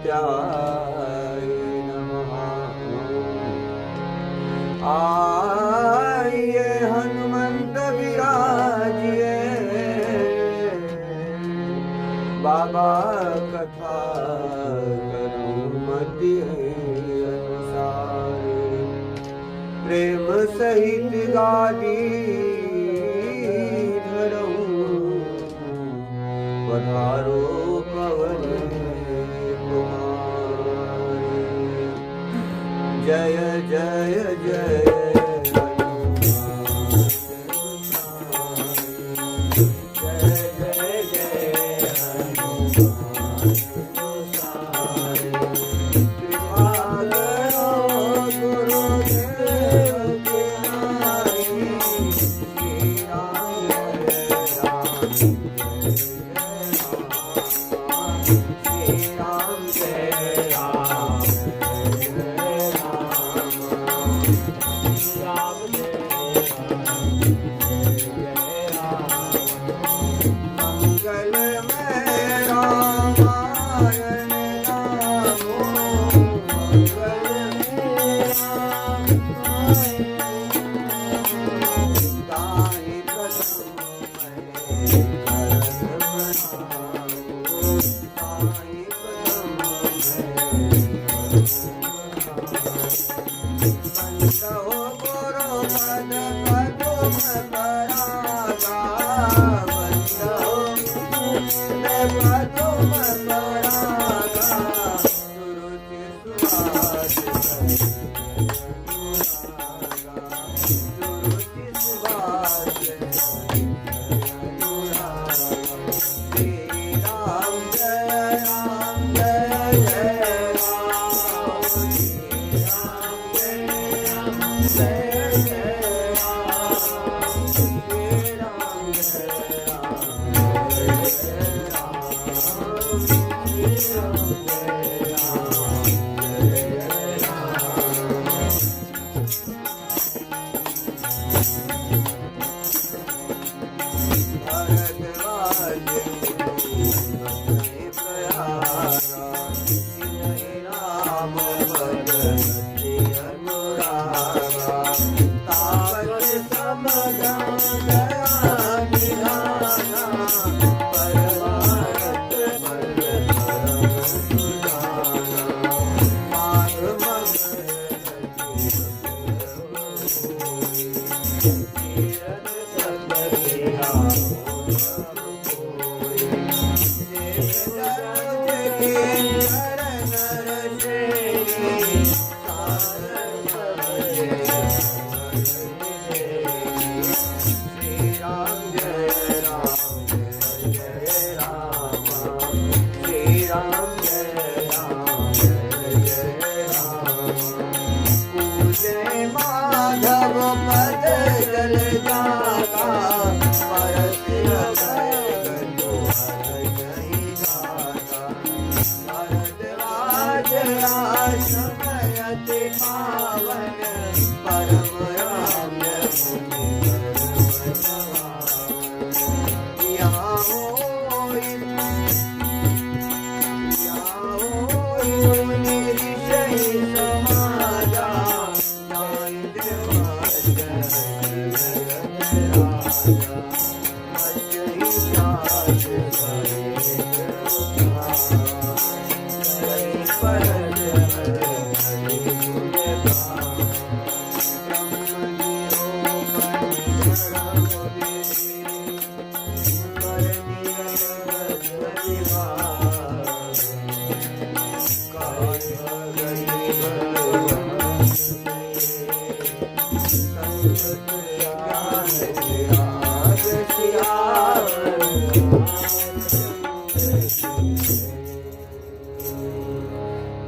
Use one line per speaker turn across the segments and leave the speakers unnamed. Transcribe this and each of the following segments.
नित्याय नमः। आइए हनुमंत विराजिए, बाबा कथा करूं मति अनुसार। प्रेम सहित गादी धरऊं, पधारो पवन कुमार। जय जय जय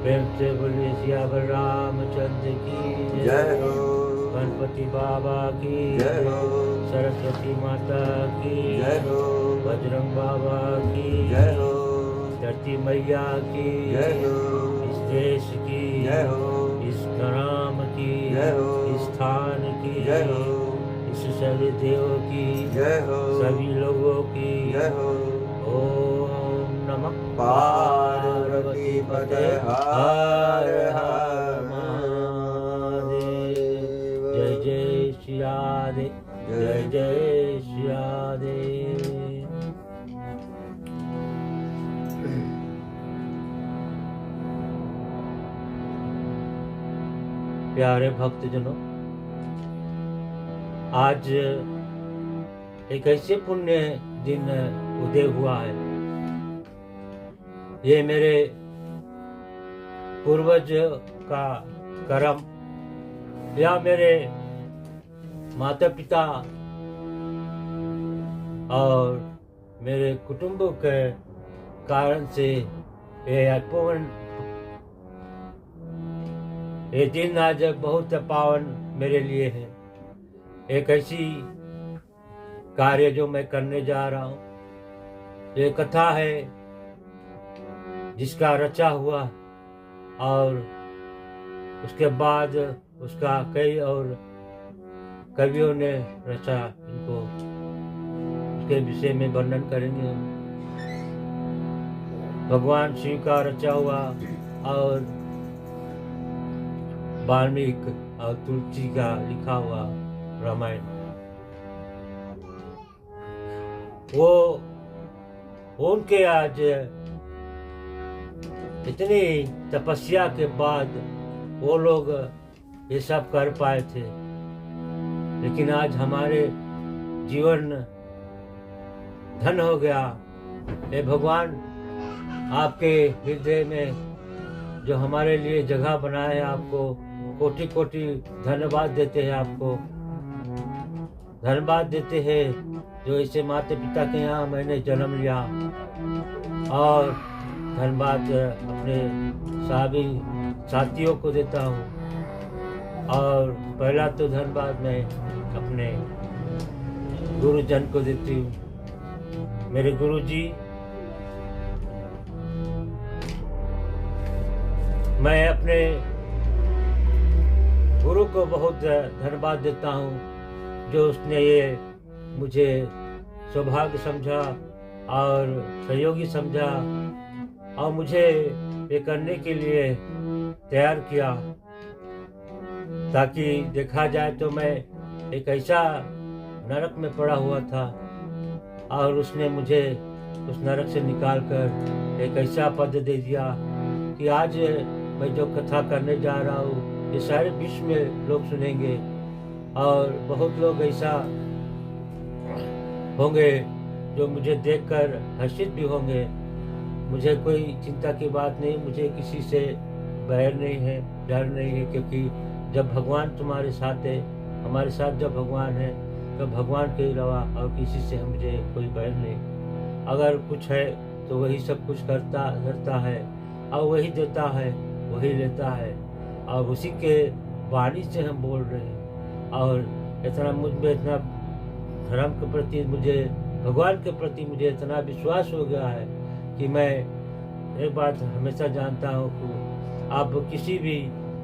प्रेम से बोलिए सियावर रामचंद्र की
जय हो।
गणपति बाबा की
जय हो।
सरस्वती माता की
जय हो।
बजरंग बाबा की
जय हो।
धरती मैया की
जय हो।
इस देश की
जय हो।
इस ग्राम की
जय हो।
इस स्थान की
जय हो।
इस सभी देव की
जय हो।
सभी लोगों की
जय हो।
ओम नमः
पार्वती पते हर हर
महादेव। जय जय सिया देव, जय जय सिया देव। प्यारे भक्तजनों, आज एक ऐसे पुण्य दिन उदय हुआ है। ये मेरे पूर्वज का कर्म या मेरे माता पिता और मेरे कुटुंब के कारण से ये दिन आज बहुत पावन मेरे लिए है। एक ऐसी कार्य जो मैं करने जा रहा हूँ, ये कथा है जिसका रचा हुआ और उसके बाद उसका कई और कवियों ने रचा। इनको उसके विषय में वर्णन करेंगे हम। भगवान शिव का रचा हुआ और वाल्मीकि और तुलसी का लिखा हुआ रामायण। वो उनके आज इतनी तपस्या के बाद वो लोग ये सब कर पाए थे, लेकिन आज हमारे जीवन धन हो गया। ये भगवान आपके हृदय में जो हमारे लिए जगह बनाए, आपको कोटि कोटि धन्यवाद देते हैं। आपको धन्यवाद देते हैं जो ऐसे माता पिता के यहाँ मैंने जन्म लिया, और धन्यवाद अपने सभी साथियों को देता हूँ। और पहला तो धन्यवाद मैं अपने गुरुजन को देती हूँ। मेरे गुरुजी, मैं अपने गुरु को बहुत धन्यवाद देता हूँ जो उसने ये मुझे सौभाग्य समझा और सहयोगी समझा और मुझे ये करने के लिए तैयार किया, ताकि देखा जाए तो मैं एक ऐसा नरक में पड़ा हुआ था और उसने मुझे उस नरक से निकालकर एक ऐसा पद दे दिया कि आज मैं जो कथा करने जा रहा हूँ ये सारे विश्व में लोग सुनेंगे, और बहुत लोग ऐसा होंगे जो मुझे देखकर हर्षित भी होंगे। मुझे कोई चिंता की बात नहीं, मुझे किसी से बैर नहीं है, डर नहीं है, क्योंकि जब भगवान तुम्हारे साथ है, हमारे साथ जब भगवान है, तो भगवान के अलावा और किसी से मुझे कोई बैर नहीं। अगर कुछ है तो वही सब कुछ करता है और वही देता है, वही लेता है, और उसी के वाणी से हम बोल रहे हैं। और इतना मुझ में इतना धर्म के प्रति, मुझे भगवान के प्रति मुझे इतना विश्वास हो गया है कि मैं एक बात हमेशा जानता हूँ कि आप किसी भी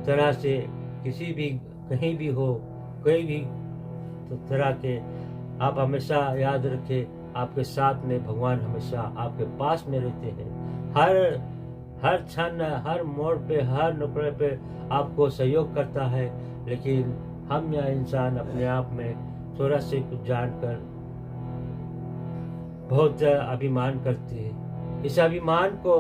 तरह से, किसी भी कहीं भी हो, कोई भी तरह के, आप हमेशा याद रखें आपके साथ में भगवान हमेशा आपके पास में रहते हैं। हर क्षण, हर मोड़ पे, हर नुकड़े पे आपको सहयोग करता है। लेकिन हम या इंसान अपने आप में थोड़ा से कुछ जानकर बहुत अभिमान करते हैं। इस अभिमान को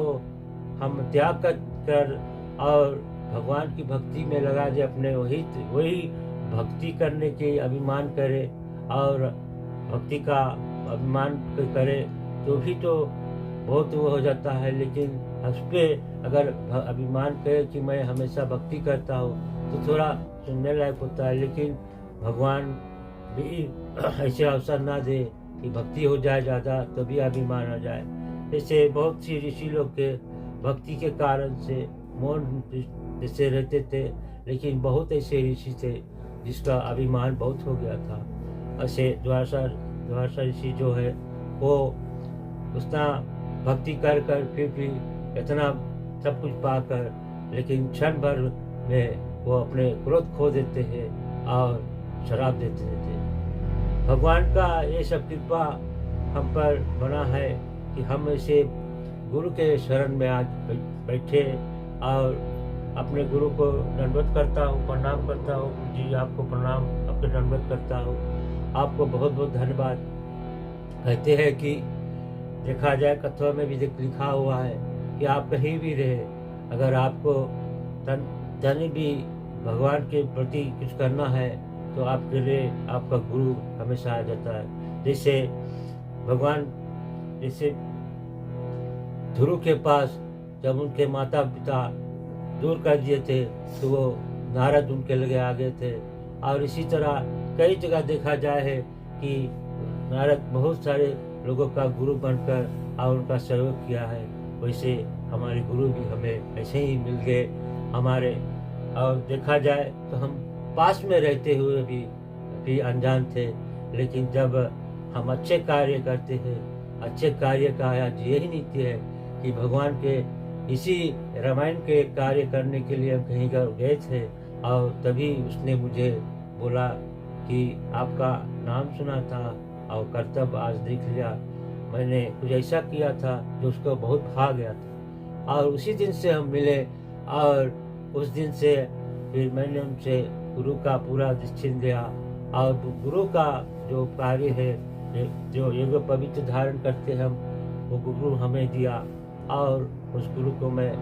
हम त्याग कर और भगवान की भक्ति में लगा दे, अपने वही भक्ति करने के अभिमान करे और भक्ति का अभिमान करे तो भी तो बहुत वो हो जाता है। लेकिन उस पर अगर अभिमान करे कि मैं हमेशा भक्ति करता हूँ तो थोड़ा सुनने लायक होता है। लेकिन भगवान भी ऐसे अवसर ना दे कि भक्ति हो जाए ज़्यादा तो भी अभिमान हो जाए। जैसे बहुत सी ऋषि लोग के भक्ति के कारण से मौन जैसे रहते थे, लेकिन बहुत ऐसे ऋषि थे जिसका अभिमान बहुत हो गया था। ऐसे द्वारसा ऋषि जो है वो उतना भक्ति कर फिर भी इतना सब कुछ पाकर, लेकिन क्षण भर में वो अपने क्रोध खो देते हैं और शराब देते थे। भगवान का ये सब कृपा हम पर बना है कि हम ऐसे गुरु के शरण में आज बैठे और अपने गुरु को दंडवत करता हूँ, प्रणाम करता हूँ। जी आपको प्रणाम, आपके दंडवत करता हूँ। आपको बहुत बहुत धन्यवाद। कहते हैं कि देखा जाए कथवा में भी लिखा हुआ है कि आप कहीं भी रहे, अगर आपको तन भी भगवान के प्रति कुछ करना है तो आपके लिए आपका गुरु हमेशा आ जाता है। जैसे भगवान जैसे ध्रुव के पास जब उनके माता पिता दूर कर दिए थे तो वो नारद उनके लगे आ गए थे। और इसी तरह कई जगह देखा जाए है कि नारद बहुत सारे लोगों का गुरु बनकर और उनका सहयोग किया है। वैसे हमारे गुरु भी हमें ऐसे ही मिल गए हमारे। और देखा जाए तो हम पास में रहते हुए भी अनजान थे, लेकिन जब हम अच्छे कार्य करते हैं, अच्छे कार्य का आज यही नीति है कि भगवान के इसी रामायण के कार्य करने के लिए हम कहीं गए थे और तभी उसने मुझे बोला कि आपका नाम सुना था और कर्तव्य आज देख लिया। मैंने कुछ ऐसा किया था जो उसको बहुत भा गया था और उसी दिन से हम मिले। और उस दिन से फिर मैंने उनसे गुरु का पूरा दीक्षिण लिया और गुरु का जो कार्य है, जो योग पवित्र धारण करते हैं हम, वो गुरु हमें दिया और उस गुरु को मैं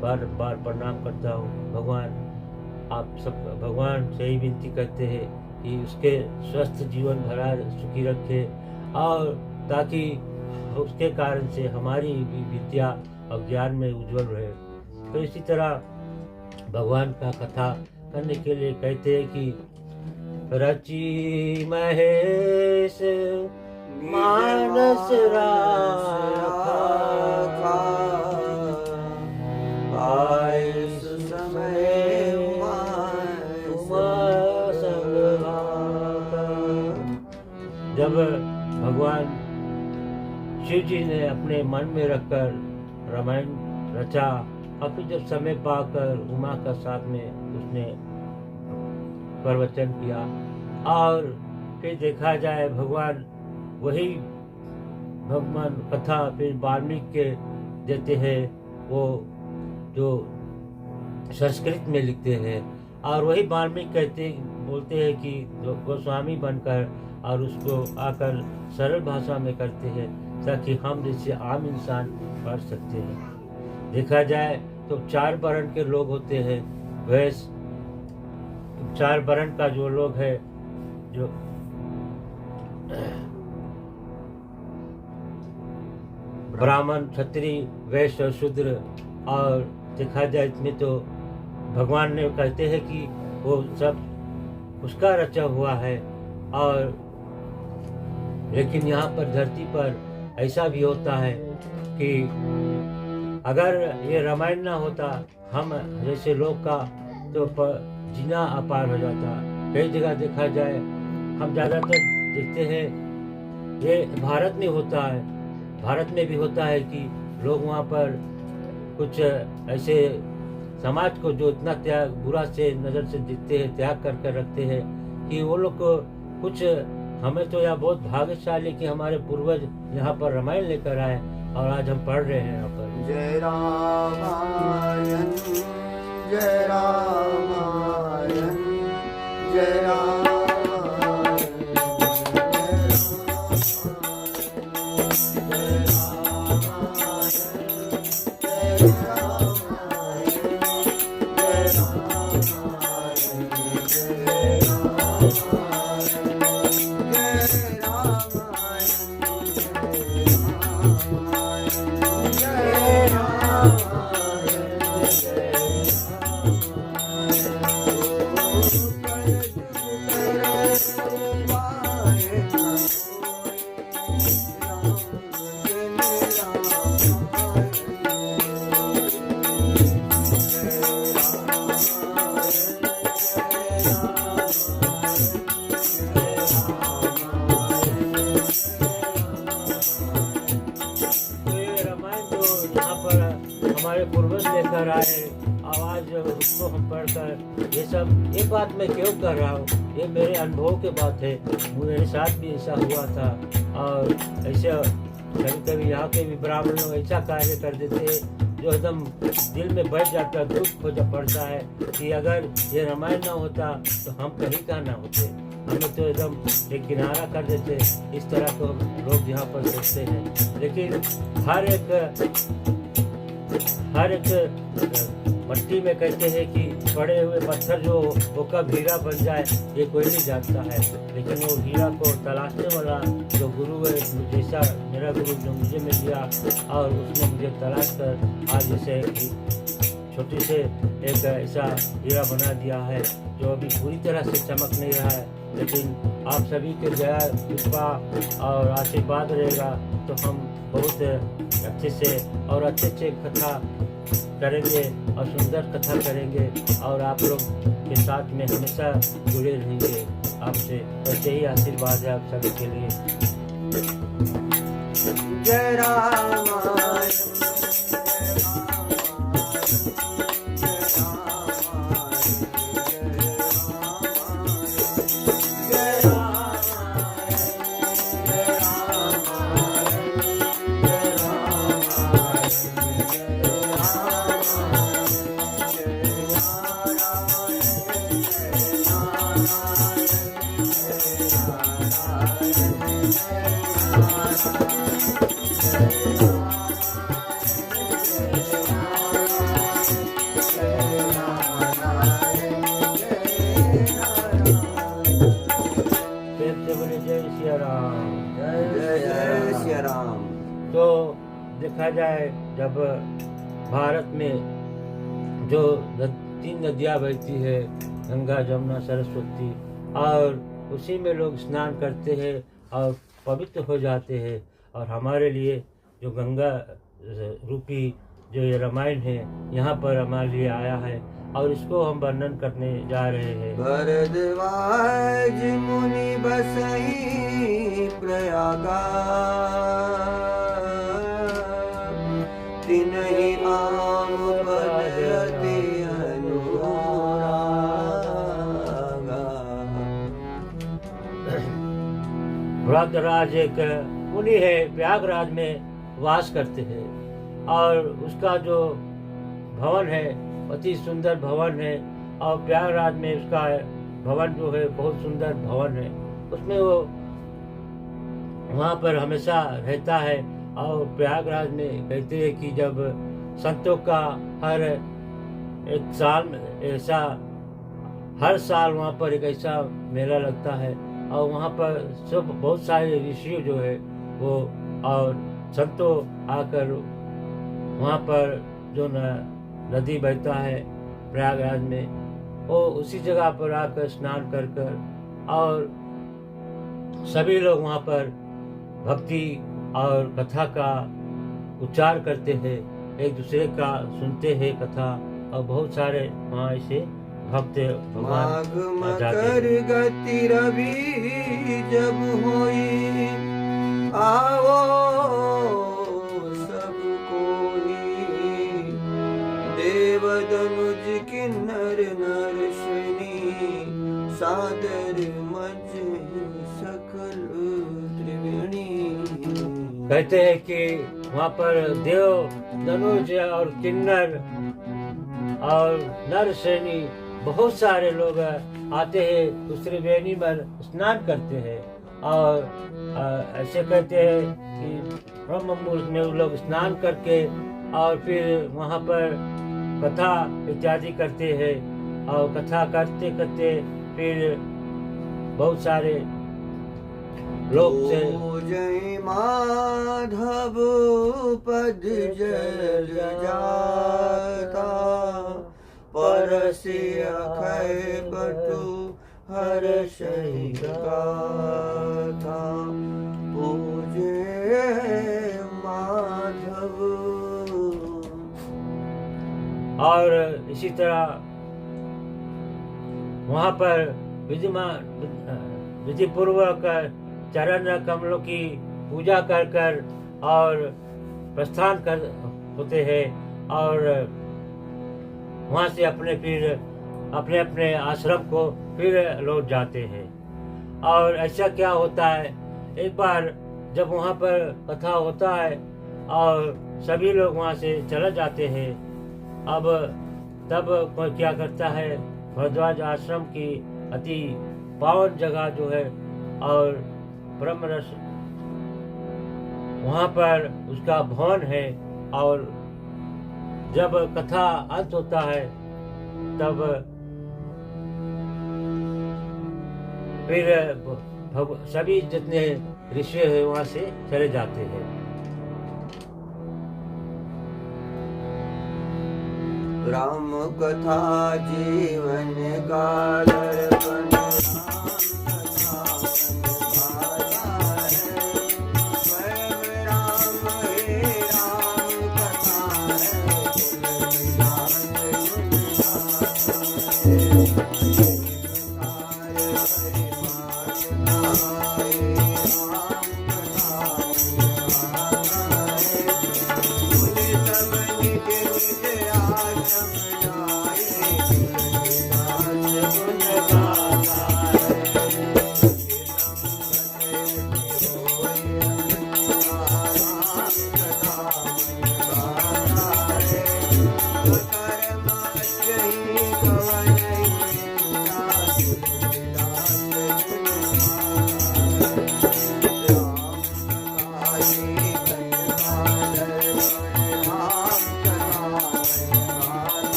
बार बार प्रणाम करता हूँ। भगवान आप सब भगवान से ही विनती करते हैं कि उसके स्वस्थ जीवन भरा सुखी रखे और ताकि उसके कारण से हमारी भी विद्या और ज्ञान में उज्जवल रहे। तो इसी तरह भगवान का कथा करने के लिए कहते हैं कि रची महेश मानस राखा, आयुष समय जब भगवान शिव जी ने अपने मन में रखकर रामायण रचा और फिर जब समय पाकर उमा का साथ में उसने प्रवचन किया और फिर देखा जाए भगवान वही भगवान कथा फिर वाल्मीकि के देते हैं, वो जो संस्कृत में लिखते हैं और वही वाल्मीकि बोलते हैं कि गोस्वामी बनकर और उसको आकर सरल भाषा में करते हैं ताकि हम जैसे आम इंसान पढ़ सकते हैं। देखा जाए तो 4 वर्ण के लोग होते हैं। वैसे 4 वर्ण का जो लोग है, जो ब्राह्मण, क्षत्रिय, वैश्य और शूद्र, और देखा जाए इसमें तो भगवान ने कहते हैं कि वो सब उसका रचा हुआ है। और लेकिन यहाँ पर धरती पर ऐसा भी होता है कि अगर ये रामायण ना होता हम जैसे लोग का तो जीना अपार हो जाता। कई जगह देखा जाए हम ज़्यादातर देखते हैं ये भारत में होता है, भारत में भी होता है कि लोग वहाँ पर कुछ ऐसे समाज को जो इतना त्याग बुरा से नज़र से देखते हैं, त्याग कर कर रखते हैं कि वो लोग को कुछ हमें तो यह बहुत भाग्यशाली कि हमारे पूर्वज यहाँ पर रामायण लेकर आए और आज हम पढ़ रहे हैं यहाँ पर।
जय रामायण जय रामायण जय रामायण।
हमारे पूर्वज लेकर आए आवाज उसको हम पढ़कर ये सब ये बात मैं क्यों कर रहा हूँ, ये मेरे अनुभव के बात है। मेरे साथ भी ऐसा हुआ था और ऐसे कभी कभी यहाँ के भी ब्राह्मण लोग ऐसा कार्य कर देते हैं जो एकदम दिल में बैठ जाता है, दुख हो पड़ता है कि अगर ये रामायण ना होता तो हम कहीं का ना होते, हमें तो एकदम एक किनारा कर देते। इस तरह को लोग यहाँ पर सोचते हैं। लेकिन हर एक मट्टी में कहते हैं कि पड़े हुए पत्थर जो वो कब हीरा बन जाए ये कोई नहीं जानता है। लेकिन वो हीरा को तलाशने वाला जो गुरु है, जैसा मेरा गुरु जो मुझे मिल गया और उसने मुझे तलाश कर आज जैसे छोटी से एक ऐसा हीरा बना दिया है जो अभी पूरी तरह से चमक नहीं रहा है। लेकिन आप सभी के दया कृपा और आशीर्वाद रहेगा तो हम बहुत अच्छे से और अच्छे कथा करेंगे और सुंदर कथा करेंगे और आप लोग के साथ में हमेशा जुड़े रहेंगे। आपसे ऐसे ही आशीर्वाद है आप सभी के लिए।
जय राम
तो देखा जाए जब भारत में जो 3 नदियाँ बहती है, गंगा जमुना सरस्वती, और उसी में लोग स्नान करते हैं और पवित्र हो जाते हैं। और हमारे लिए जो गंगा रूपी जो ये रामायण है यहाँ पर हमारे लिए आया है और इसको हम वर्णन करने जा रहे हैं।
भरद्वाज मुनि बसई प्रयागा, तिन्हि आम पद अति अनुरागा।
प्रयागराज एक मुनि है, प्रयागराज में वास करते हैं और उसका जो भवन है अति सुंदर भवन है और प्रयागराज में उसका भवन जो है बहुत सुंदर भवन है। उसमें वो वहाँ पर हमेशा रहता है। और प्रयागराज में कहते हैं कि जब संतों का हर एक साल ऐसा हर साल वहाँ पर एक ऐसा मेला लगता है और वहाँ पर सब बहुत सारे ऋषि जो है वो और संतों आकर वहाँ पर जो नदी बहता है प्रयागराज में, वो उसी जगह पर आकर स्नान कर और सभी लोग वहाँ पर भक्ति और कथा का उच्चार करते हैं, एक दूसरे का सुनते हैं कथा और बहुत सारे वहाँ ऐसे भक्त भगवान
मकर गति रवि जब होई, आओ सब कोई, देव दनुज किन्नर नरशनी, सादर मज सकल त्रिवेणी।
कहते हैं कि वहाँ पर देव धनुज और किन्नर और नरसेनी बहुत सारे लोग आते हैं, उस त्रिवेणी पर स्नान करते हैं और ऐसे कहते हैं कि ब्रह्म मुहूर्त में वो लोग स्नान करके और फिर वहाँ पर कथा इत्यादि करते हैं और कथा करते करते फिर बहुत सारे लोग से
जय माधव पद जल जाता, परसि अखय बटु हर्षहि गाथा, पूजे माधव।
और इसी तरह वहाँ पर विधि पूर्वक चरण कमलों की पूजा कर और प्रस्थान कर होते हैं और वहाँ से अपने अपने आश्रम को फिर लौट जाते हैं। और ऐसा क्या होता है, एक बार जब वहाँ पर कथा होता है और सभी लोग वहाँ से चले जाते हैं, अब तब कोई क्या करता है, भरद्वाज आश्रम की अति पावन जगह जो है और ब्रह्म रस वहाँ पर उसका भवन है, और जब कथा अंत होता है तब फिर सभी जितने ऋषि हैं वहाँ से चले जाते हैं।
राम कथा जीवन का दर्पण,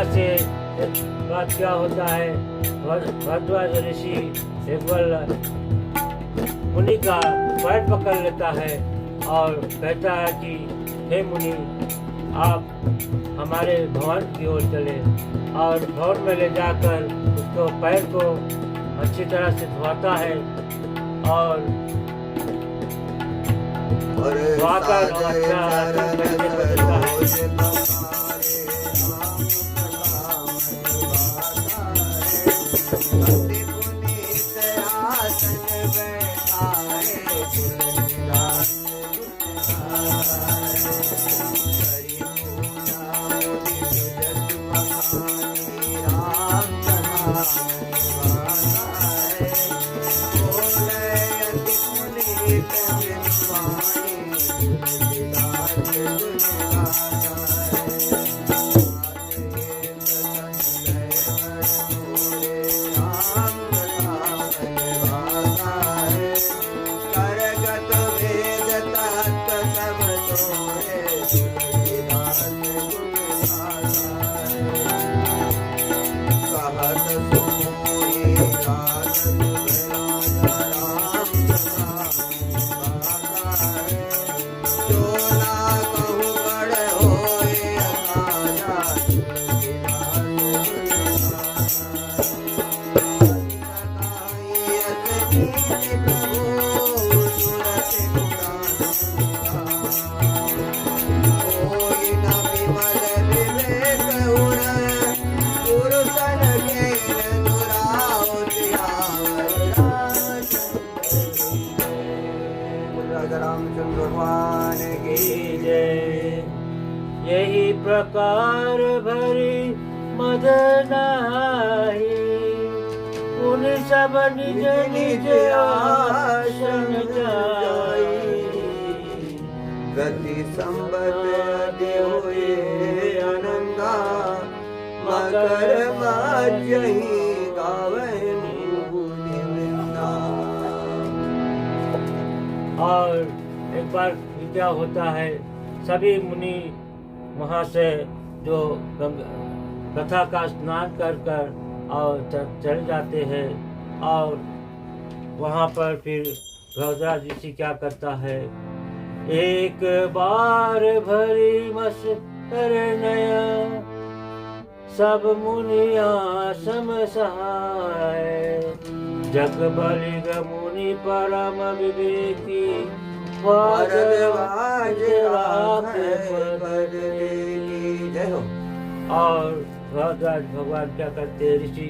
से बात क्या होता है, भरद्वाज ऋषि एक बार मुनि का पैर पकड़ लेता है और कहता है कि हे मुनि, आप हमारे भवन की ओर चले, और भवन में ले जाकर उसको पैर को अच्छी तरह से धोता है और धोकर अच्छा देता है।
रामचंद्र भगवान की जय।
यही प्रकार भरी मदनाई, उन सब निज निज आसन जाई।
गति संबत देवे आनंदा, मकर बाजहि गावे मुनि वृंदा।
और एक बार क्या होता है, सभी मुनि वहाँ से जो कथा का स्नान कर कर और चले जाते हैं, और वहाँ पर फिर भरद्वाज ऋषि क्या करता है, एक बार भरी मस कर नया, सब मुनिया सम सहाय। जग बलिग मुनि परम विवेकी,
भरद्वाज जय हो।
और भरद्वाज भगवान क्या करते हैं, ऋषि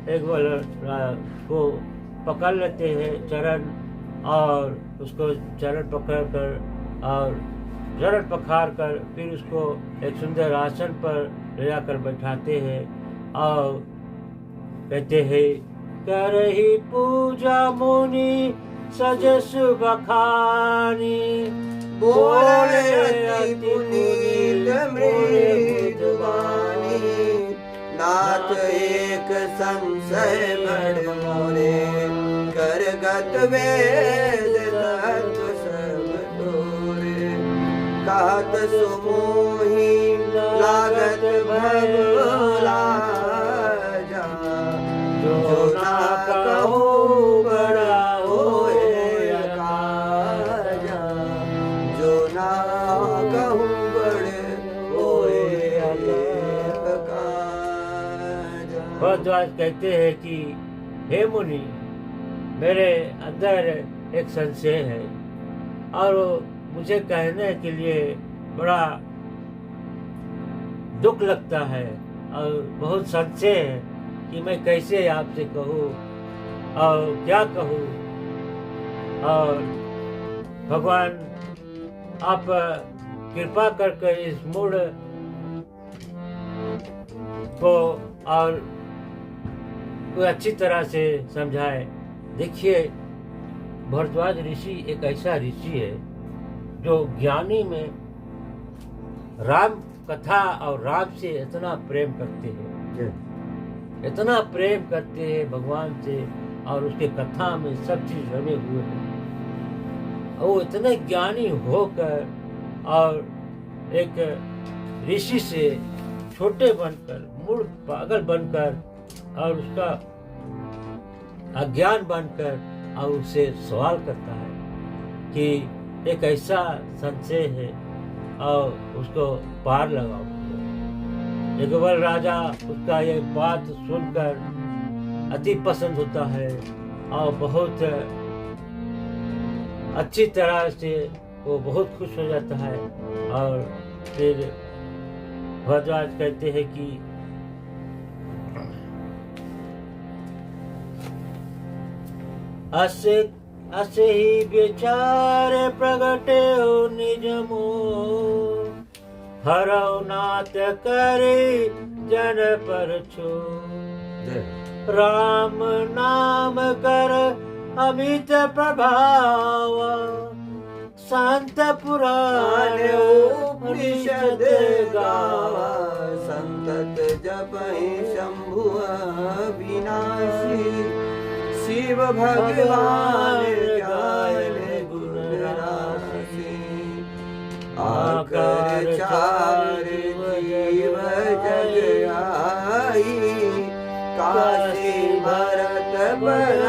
एक बार को पकड़ लेते हैं चरण, और उसको चरण पकड़ कर और चरण पखार कर फिर उसको एक सुंदर आसन पर ले जाकर बैठाते हैं और कहते हैं, करहि पूजा मुनि सज सुबखानी,
बोले अति पुनीत मृदुबानी। नाथ एक संशय बड़ मोरे, करगत वेद तत्व सब तोरे। कहत सुमोही लागत भगला जा, जो ना कहूँ बड़ा होए काजा। जो ना कहूँ बड़े होए काजा।
भरद्वाज कहते हैं कि हे मुनि, मेरे अंदर एक संशय है और मुझे कहने के लिए बड़ा दुख लगता है और बहुत संशय है कि मैं कैसे आपसे कहूँ और क्या कहूँ। और भगवान आप कृपा करके इस मूड को और कोई अच्छी तरह से समझाए। देखिए, भरद्वाज ऋषि एक ऐसा ऋषि है जो ज्ञानी में राम कथा और राम से इतना प्रेम करते हैं, इतना प्रेम करते हैं भगवान से और उसके कथा में सब चीज रमे हुए हैं। और वो इतने ज्ञानी होकर और एक ऋषि से छोटे बनकर, मूर्ख पागल बनकर और उसका अज्ञान बनकर और उससे सवाल करता है कि एक ऐसा संशय है और उसको पार लगाओ। जगबल राजा उसका ये बात सुनकर अति पसंद होता है और बहुत अच्छी तरह से वो बहुत खुश हो जाता है। और फिर भरद्वाज कहते हैं कि असे ही विचार प्रगटे हो निज मोह, हरौ नाथ करे जन पर छो। राम नाम कर अमित प्रभाव, संत पुराण उपनिषद
गावा। संतत जपहि शंभु विनाशी, शिव भगवान ज्ञान गुण राशि। आकर चार जीव जग आई, काशी भरत बल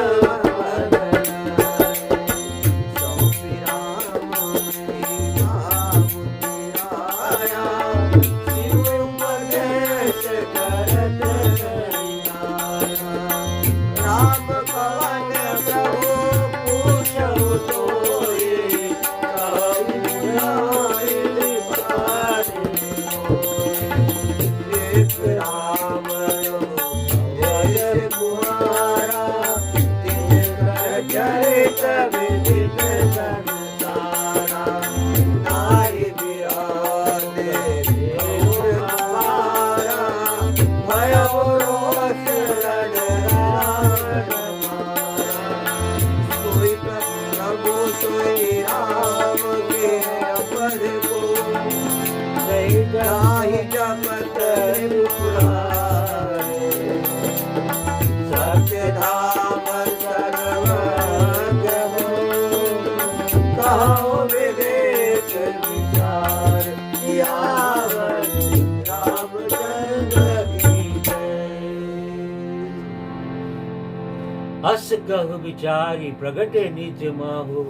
अस कहु विचारी प्रगटे निज माहु,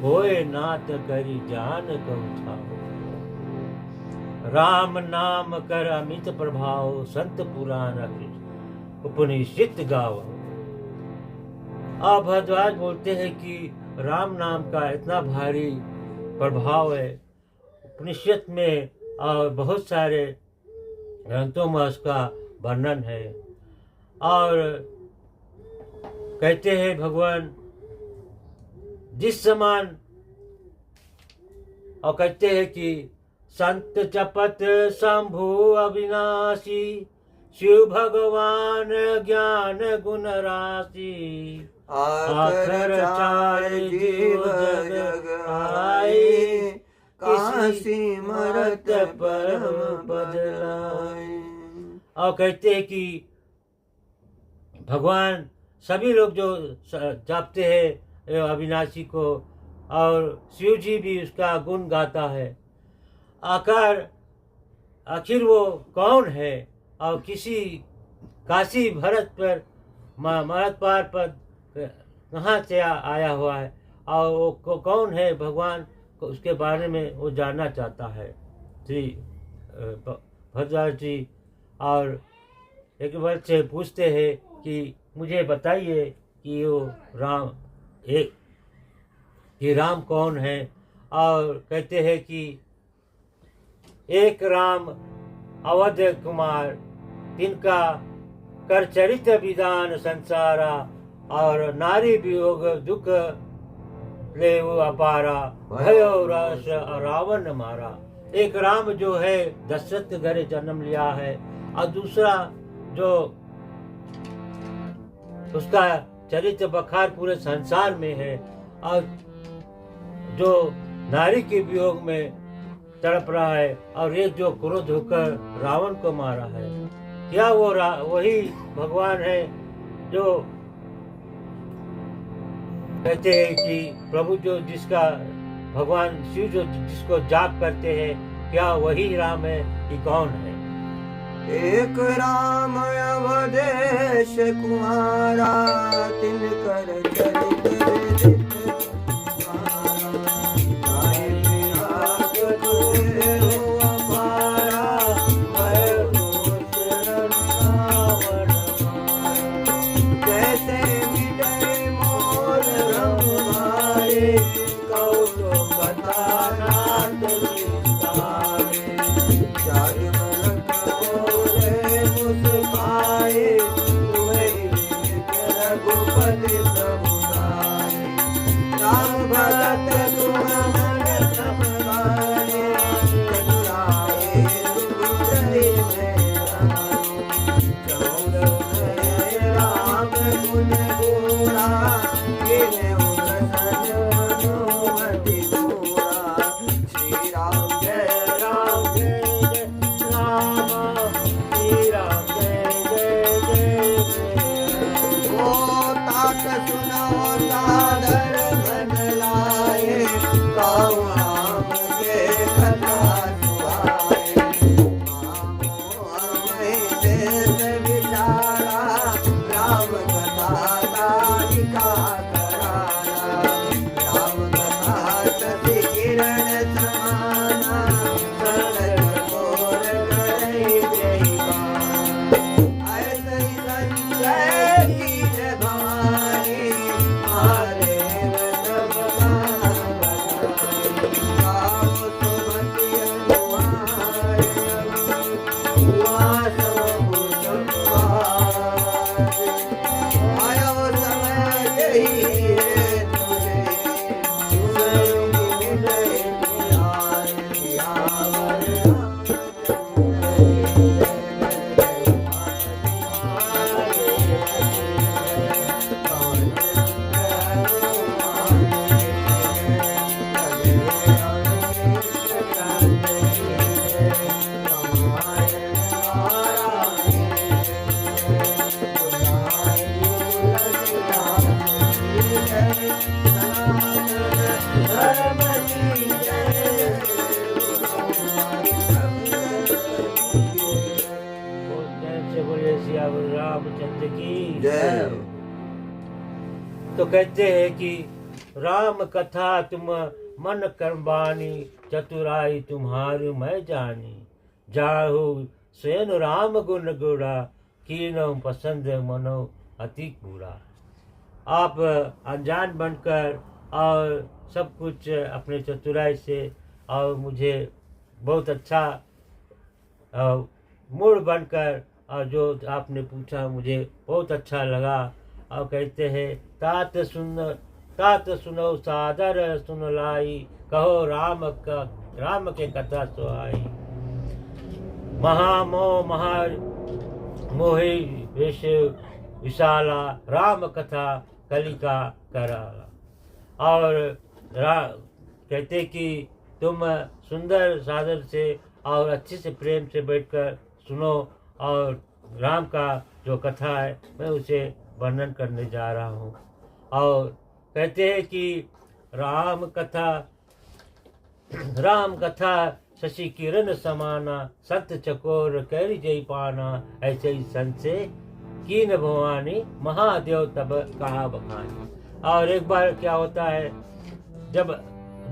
होए नाथ करी जान कहु छाओ। राम नाम कर अमित प्रभाव, संत पुराण उपनिषद गाओ। अब भरद्वाज बोलते हैं कि राम नाम का इतना भारी प्रभाव है उपनिषद में और बहुत सारे ग्रंथों में उसका वर्णन है। और कहते हैं भगवान जिस समान और कहते हैं कि संत चपत शंभु अविनाशी, शिव भगवान ज्ञान गुण राशि।
आखर चार जीव जग आए, काशी मरत परम बदलाए।
और कहते हैं कि भगवान सभी लोग जो जापते हैं अविनाशी को, और शिव जी भी उसका गुण गाता है। आखिर वो कौन है, और किसी काशी भरत पर मरत पार पर कहाँ से आया हुआ है, और वो कौन है भगवान को, उसके बारे में वो जानना चाहता है श्री भरद्वाज जी। और एक बार से पूछते हैं कि मुझे बताइए कि वो राम कौन है। और कहते हैं कि एक राम अवध कुमार, तिनका कर चरित विधान संसारा, और नारी वियोग दुख ले वो अपारा, भयो रस रावण मारा। एक राम जो है दशरथ घर जन्म लिया है, और दूसरा जो उसका चरित्र बखार पूरे संसार में है, और जो नारी के वियोग में तड़प रहा है, और एक जो क्रोध होकर रावण को मारा है। क्या वो वही भगवान है जो कहते हैं कि प्रभु जो जिसका भगवान शिव जो जिसको जाप करते हैं, क्या वही राम है कि कौन है?
एक राम अवधेश कुमारा, तिनकर चरित विदित तुम्हारा। नाय विराग तुझे हो अपारा, भय दोष रावण मारा। कैसे मिटे मोर रंग मारे, कौतो कथा नाथ विस्तारे। जाग मुस्काए, तुम्हें रघुपति प्रभुताए। राम भगत तुम मन समाने, चतुराए तुझे में राम गुण गोरा, गिने उदसन अनुमति दूरा। श्री राम जय राम जय जय राम, श्री राम जय जय जय जय। ओ तात सुनो सादर मन लाए, गाओ राम के कथा सुहाए। से विचारा, राम कथा तारिका करारा। राम कथा सती किरण समाना, सरल मोर करे जय बान। ऐसे संजय की जवानी, मारे सब गाओ सुमति अनुहार, हुआ सब संवार। आयो समय यही है तुझे, सुनोगी जय प्यार प्यार।
रामचंद्र की
जय।
तो कहते हैं कि राम कथा तुम मन कर्मानी, चतुराई तुम्हारी मैं जानी। जाहु स्वयं राम गुण गुड़ा, कीनो पसंद मनो अति पूरा। आप अनजान बनकर और सब कुछ अपने चतुराई से, और मुझे बहुत अच्छा मूड बनकर, और जो आपने पूछा मुझे बहुत अच्छा लगा। और कहते हैं तात सुन तात सुनो सादर सुन लाई, कहो राम के कथा सुहाई। महामोह महा मोहि वेश विशाला, राम कथा कलिका कराला। और कहते कि तुम सुंदर सादर से और अच्छे से प्रेम से बैठकर सुनो, और राम का जो कथा है मैं उसे वर्णन करने जा रहा हूँ। और कहते हैं कि राम कथा शशि किरण समाना, संत चकोर कैरी जय पाना, ऐसे ही संत से कीन भवानी, महादेव तब कहा बखानी। और एक बार क्या होता है, जब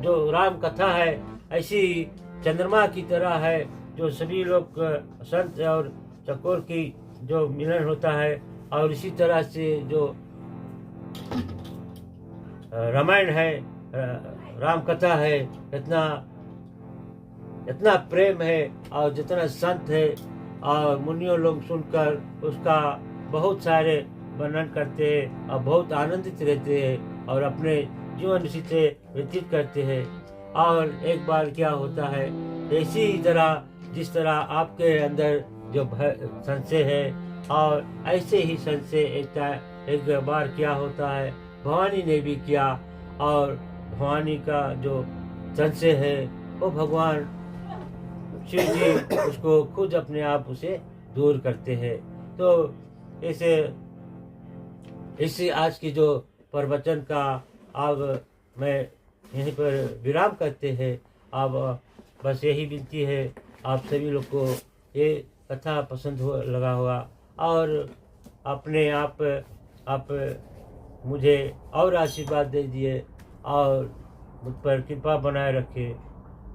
जो राम कथा है ऐसी चंद्रमा की तरह है, जो सभी लोग संत और चकोर की जो मिलन होता है, और इसी तरह से जो रामायण है, राम कथा है, इतना प्रेम है, और जितना संत है और मुनियों लोग सुनकर उसका बहुत सारे वर्णन करते हैं और बहुत आनंदित रहते हैं और अपने जीवन इसी से व्यतीत करते हैं। और एक बार क्या होता है, इसी तरह जिस तरह आपके अंदर जो संशय है, और ऐसे ही संशय एक बार क्या होता है, भवानी ने भी किया, और भवानी का जो संशय है वो भगवान शिव जी उसको खुद अपने आप उसे दूर करते हैं। तो इसे आज की जो प्रवचन का अब मैं यहीं पर विराम करते हैं। अब बस यही विनती है आप सभी लोग को ये कथा पसंद लगा होगा, और अपने आप मुझे और आशीर्वाद दे दिए और मुझ पर कृपा बनाए रखे।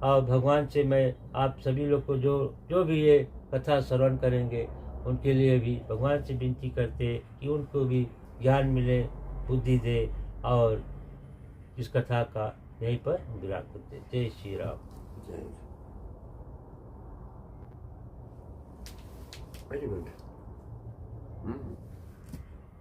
और भगवान से मैं आप सभी लोग को जो भी ये कथा श्रवण करेंगे उनके लिए भी भगवान से विनती करते कि उनको भी ज्ञान मिले, बुद्धि दे, और इस कथा का यहीं पर विराम करते। जय श्री राम।
Very good.